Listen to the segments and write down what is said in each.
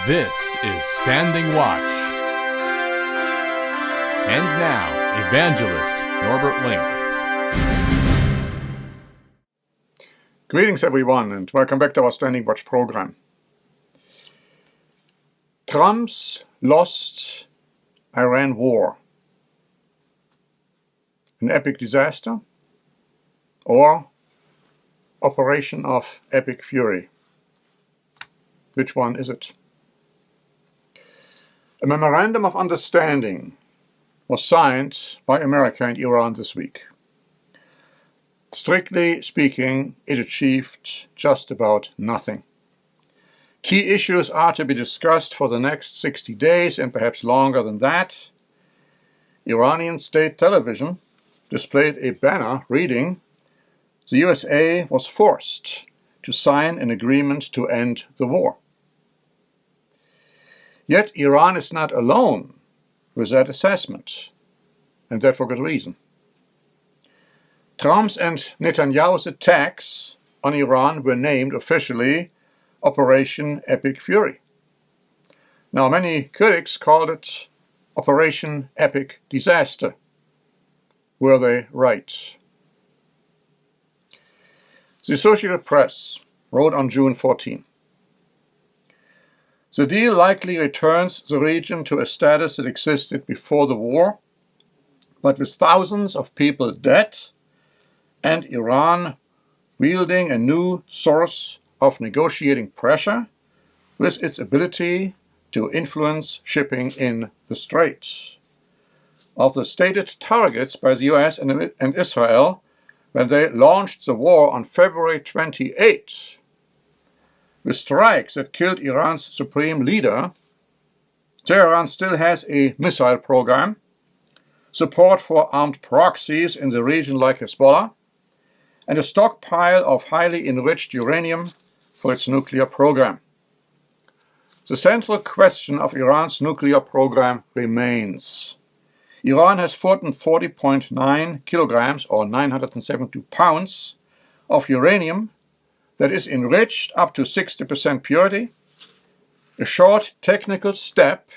This is Standing Watch. And now, Evangelist Norbert Link. Greetings everyone, and welcome back to our Standing Watch program. Trump's lost Iran war. An epic disaster or operation of epic fury? Which one is it? A memorandum of understanding was signed by America and Iran this week. Strictly speaking, it achieved just about nothing. Key issues are to be discussed for the next 60 days and perhaps longer than that. Iranian state television displayed a banner reading, "The USA was forced to sign an agreement to end the war." Yet Iran is not alone with that assessment, and that for good reason. Trump's and Netanyahu's attacks on Iran were named officially Operation Epic Fury. Now, many critics called it Operation Epic Disaster. Were they right? The Associated Press wrote on June 14. The deal likely returns the region to a status that existed before the war, but with thousands of people dead and Iran wielding a new source of negotiating pressure with its ability to influence shipping in the Strait. Of the stated targets by the US and Israel when they launched the war on February 28, with strikes that killed Iran's supreme leader, Tehran still has a missile program, support for armed proxies in the region like Hezbollah, and a stockpile of highly enriched uranium for its nuclear program. The central question of Iran's nuclear program remains. Iran has 440.9 kilograms or 972 pounds of uranium that is enriched up to 60% purity, a short technical step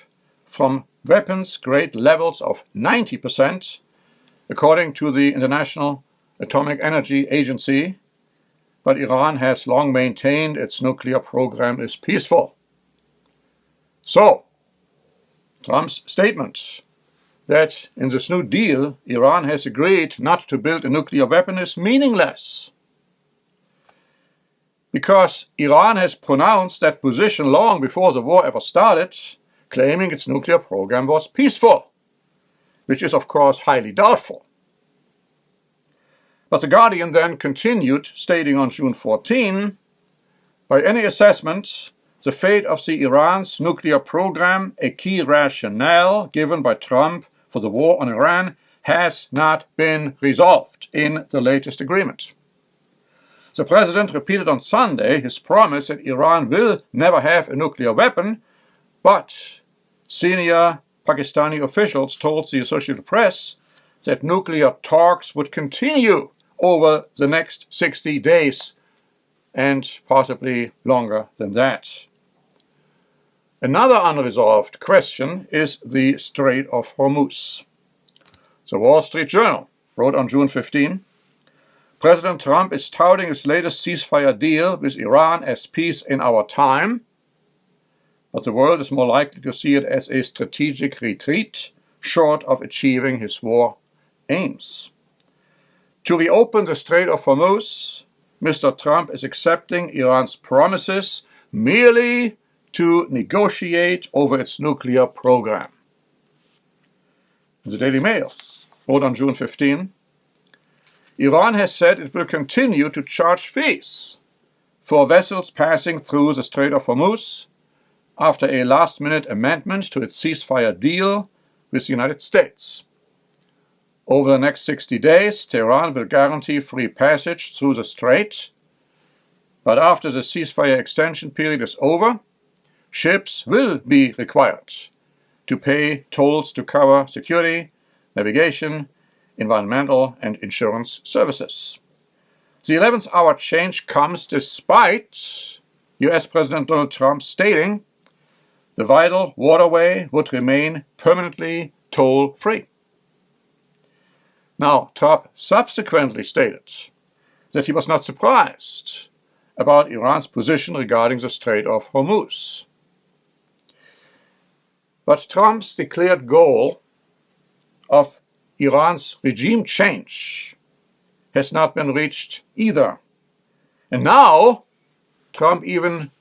from weapons-grade levels of 90%, according to the International Atomic Energy Agency, but Iran has long maintained its nuclear program is peaceful. So, Trump's statement that in this new deal Iran has agreed not to build a nuclear weapon is meaningless, because Iran has pronounced that position long before the war ever started, claiming its nuclear program was peaceful, which is of course highly doubtful. But The Guardian then continued, stating on June 14, by any assessment, the fate of the Iran's nuclear program, a key rationale given by Trump for the war on Iran, has not been resolved in the latest agreement. The president repeated on Sunday his promise that Iran will never have a nuclear weapon, but senior Pakistani officials told the Associated Press that nuclear talks would continue over the next 60 days and possibly longer than that. Another unresolved question is the Strait of Hormuz. The Wall Street Journal wrote on June 15, President Trump is touting his latest ceasefire deal with Iran as peace in our time, but the world is more likely to see it as a strategic retreat, short of achieving his war aims. To reopen the Strait of Hormuz, Mr. Trump is accepting Iran's promises merely to negotiate over its nuclear program. The Daily Mail wrote on June 15, Iran has said it will continue to charge fees for vessels passing through the Strait of Hormuz after a last-minute amendment to its ceasefire deal with the United States. Over the next 60 days, Tehran will guarantee free passage through the strait, but after the ceasefire extension period is over, ships will be required to pay tolls to cover security, navigation, environmental, and insurance services. The 11th hour change comes despite US President Donald Trump stating the vital waterway would remain permanently toll-free. Now, Trump subsequently stated that he was not surprised about Iran's position regarding the Strait of Hormuz. But Trump's declared goal of Iran's regime change has not been reached either. And now, Trump even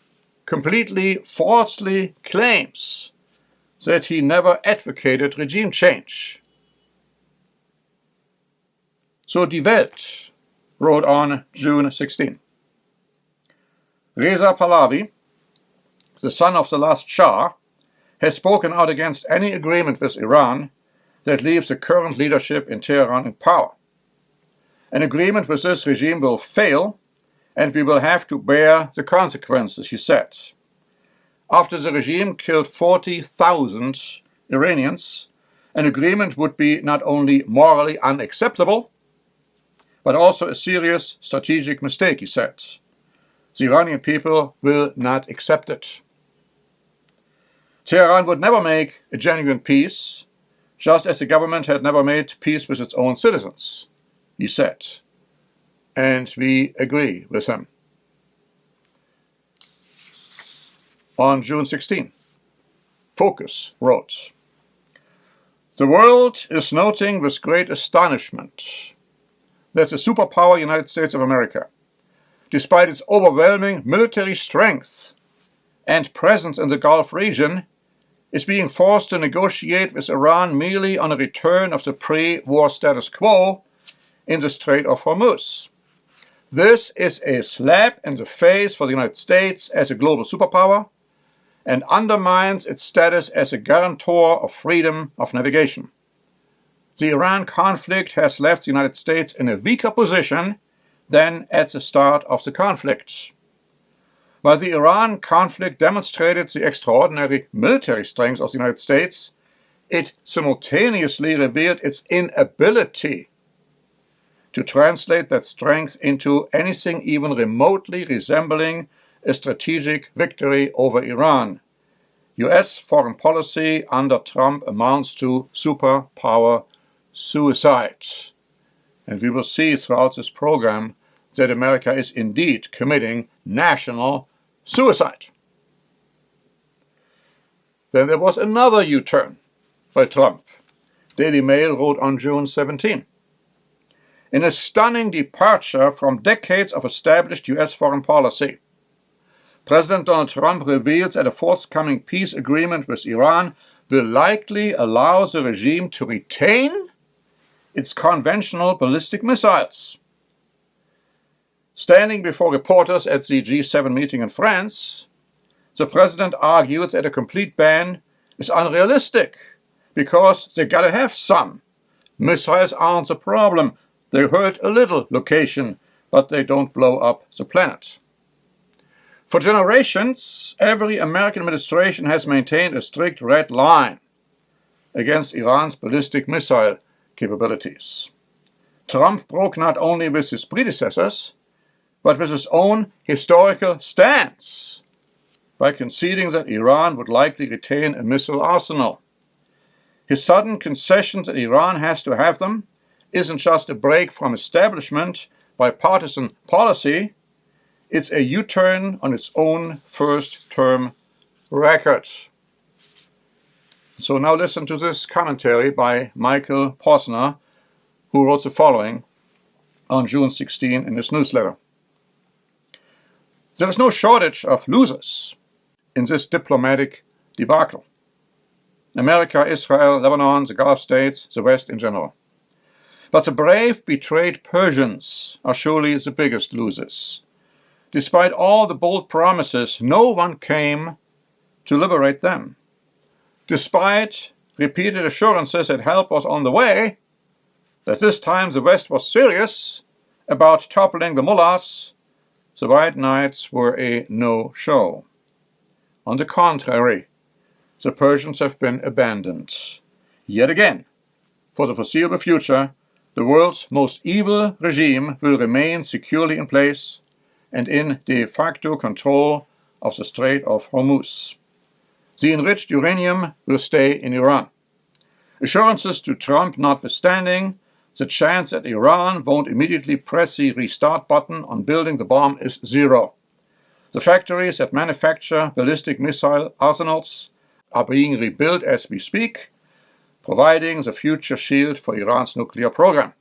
completely falsely claims that he never advocated regime change. So Die Welt wrote on June 16. Reza Pahlavi, the son of the last Shah, has spoken out against any agreement with Iran that leaves the current leadership in Tehran in power. An agreement with this regime will fail, and we will have to bear the consequences, he said. After the regime killed 40,000 Iranians, an agreement would be not only morally unacceptable, but also a serious strategic mistake, he said. The Iranian people will not accept it. Tehran would never make a genuine peace, just as the government had never made peace with its own citizens, he said. And we agree with him. On June 16, Focus wrote, "The world is noting with great astonishment that the superpower United States of America, despite its overwhelming military strength and presence in the Gulf region, is being forced to negotiate with Iran merely on a return of the pre-war status quo in the Strait of Hormuz. This is a slap in the face for the United States as a global superpower and undermines its status as a guarantor of freedom of navigation. The Iran conflict has left the United States in a weaker position than at the start of the conflict. While the Iran conflict demonstrated the extraordinary military strength of the United States, it simultaneously revealed its inability to translate that strength into anything even remotely resembling a strategic victory over Iran. US foreign policy under Trump amounts to superpower suicide." And we will see throughout this program that America is indeed committing national suicide. Then there was another U-turn by Trump. Daily Mail wrote on June 17. In a stunning departure from decades of established US foreign policy, President Donald Trump reveals that a forthcoming peace agreement with Iran will likely allow the regime to retain its conventional ballistic missiles. Standing before reporters at the G7 meeting in France, the president argued that a complete ban is unrealistic because they gotta have some. Missiles aren't the problem. They hurt a little location, but they don't blow up the planet. For generations, every American administration has maintained a strict red line against Iran's ballistic missile capabilities. Trump broke not only with his predecessors, but with his own historical stance by conceding that Iran would likely retain a missile arsenal. His sudden concession that Iran has to have them isn't just a break from establishment bipartisan policy, it's a U-turn on its own first-term record. So now listen to this commentary by Michael Posner, who wrote the following on June 16 in his newsletter. There is no shortage of losers in this diplomatic debacle. America, Israel, Lebanon, the Gulf states, the West in general. But the brave, betrayed Persians are surely the biggest losers. Despite all the bold promises, no one came to liberate them. Despite repeated assurances that help was on the way, that this time the West was serious about toppling the mullahs, the White Knights were a no-show. On the contrary, the Persians have been abandoned. Yet again, for the foreseeable future, the world's most evil regime will remain securely in place and in de facto control of the Strait of Hormuz. The enriched uranium will stay in Iran. Assurances to Trump notwithstanding, the chance that Iran won't immediately press the restart button on building the bomb is zero. The factories that manufacture ballistic missile arsenals are being rebuilt as we speak, providing the future shield for Iran's nuclear program.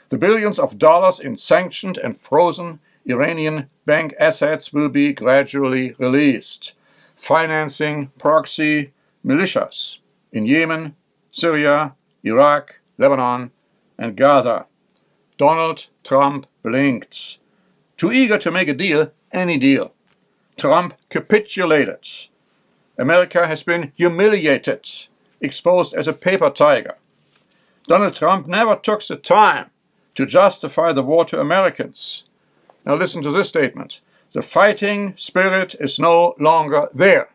The billions of dollars in sanctioned and frozen Iranian bank assets will be gradually released, financing proxy militias in Yemen, Syria, Iraq, Lebanon, and Gaza. Donald Trump blinked. Too eager to make a deal, any deal. Trump capitulated. America has been humiliated, exposed as a paper tiger. Donald Trump never took the time to justify the war to Americans. Now listen to this statement. The fighting spirit is no longer there,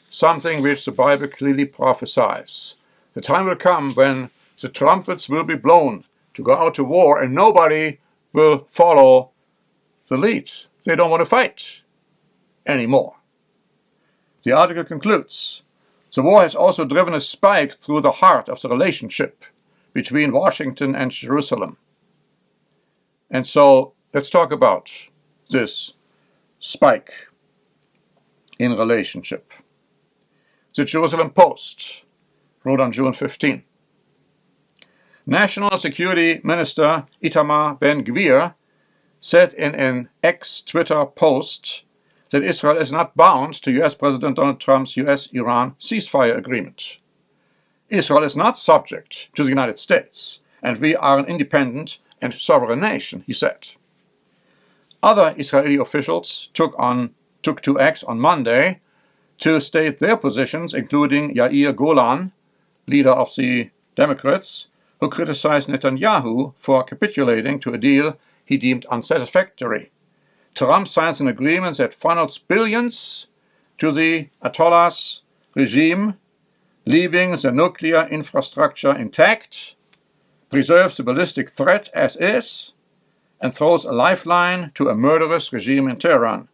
something which the Bible clearly prophesies. The time will come when the trumpets will be blown to go out to war and nobody will follow the lead. They don't want to fight anymore. The article concludes, the war has also driven a spike through the heart of the relationship between Washington and Jerusalem. And so let's talk about this spike in relationship. The Jerusalem Post wrote on June 15. National Security Minister Itamar Ben-Gvir said in an ex-Twitter post that Israel is not bound to US President Donald Trump's US-Iran ceasefire agreement. Israel is not subject to the United States, and we are an independent and sovereign nation, he said. Other Israeli officials took to X on Monday to state their positions, including Yair Golan, leader of the Democrats, who criticized Netanyahu for capitulating to a deal he deemed unsatisfactory. Trump signs an agreement that funnels billions to the Ayatollah's regime, leaving the nuclear infrastructure intact, preserves the ballistic threat as is, and throws a lifeline to a murderous regime in Tehran,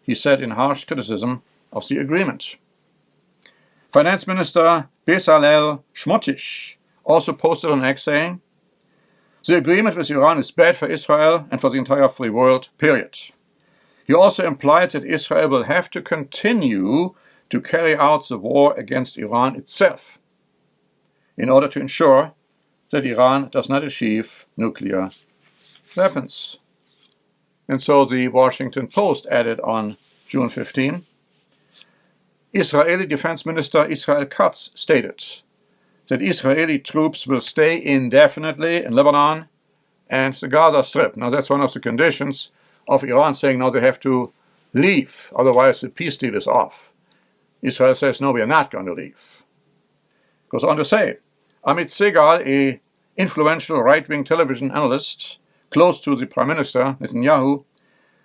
he said in harsh criticism of the agreement. Finance Minister Bezalel Smotrich also posted on X saying, the agreement with Iran is bad for Israel and for the entire free world, period. He also implied that Israel will have to continue to carry out the war against Iran itself in order to ensure that Iran does not achieve nuclear weapons. And so the Washington Post added on June 15, Israeli Defense Minister Israel Katz stated that Israeli troops will stay indefinitely in Lebanon and the Gaza Strip. Now that's one of the conditions of Iran saying, no, they have to leave, otherwise the peace deal is off. Israel says, no, we are not going to leave. Goes on to say, Amit Segal, a influential right-wing television analyst close to the Prime Minister, Netanyahu,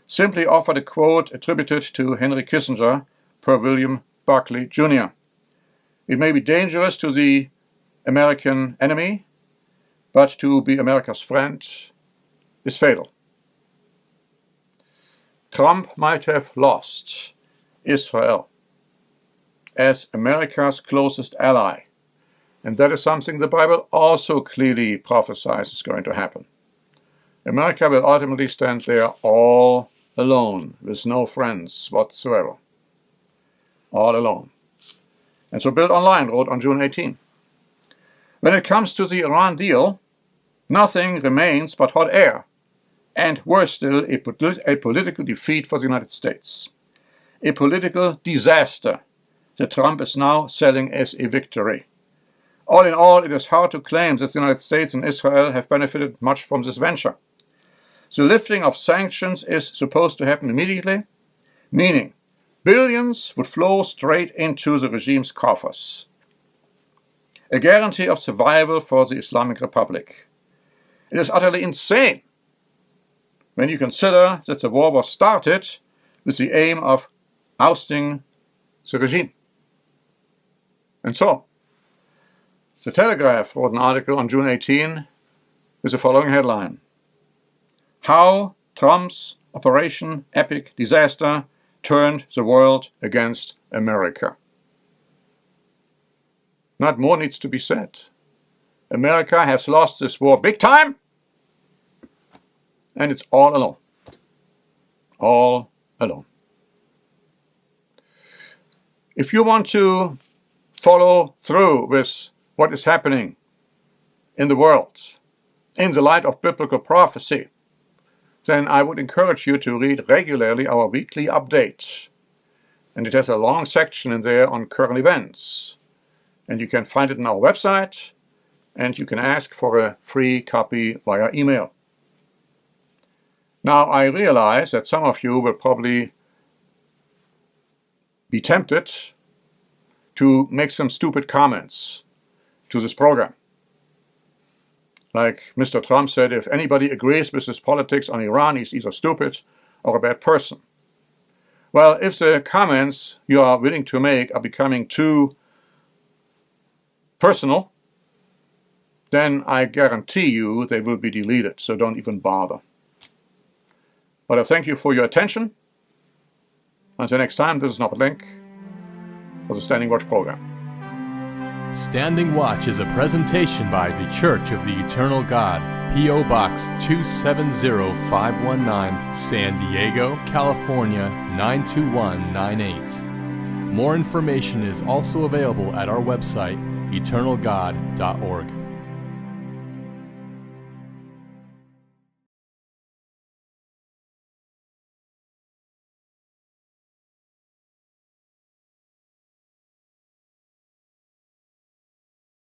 simply offered a quote attributed to Henry Kissinger per William Buckley Jr. It may be dangerous to the American enemy, but to be America's friend is fatal. Trump might have lost Israel as America's closest ally, and that is something the Bible also clearly prophesies is going to happen. America will ultimately stand there all alone, with no friends whatsoever. All alone. And so Bild Online wrote on June 18, when it comes to the Iran deal, nothing remains but hot air, and worse still, a political defeat for the United States. A political disaster that Trump is now selling as a victory. All in all, it is hard to claim that the United States and Israel have benefited much from this venture. The lifting of sanctions is supposed to happen immediately, meaning billions would flow straight into the regime's coffers. A guarantee of survival for the Islamic Republic. It is utterly insane when you consider that the war was started with the aim of ousting the regime. And so, The Telegraph wrote an article on June 18 with the following headline: How Trump's Operation Epic Disaster Turned the World Against America. Not more needs to be said. America has lost this war big time, and it's all alone. All alone. If you want to follow through with what is happening in the world in the light of biblical prophecy, then I would encourage you to read regularly our weekly updates. And it has a long section in there on current events. And you can find it on our website, and you can ask for a free copy via email. Now, I realize that some of you will probably be tempted to make some stupid comments to this program. Like Mr. Trump said, if anybody agrees with his politics on Iran, he's either stupid or a bad person. Well, if the comments you are willing to make are becoming too personal, then I guarantee you they will be deleted, so don't even bother. But I thank you for your attention. Until next time, this is Norbert Link for the Standing Watch program. Standing Watch is a presentation by The Church of the Eternal God, P.O. Box 270519, San Diego, California 92198. More information is also available at our website, eternalgod.org.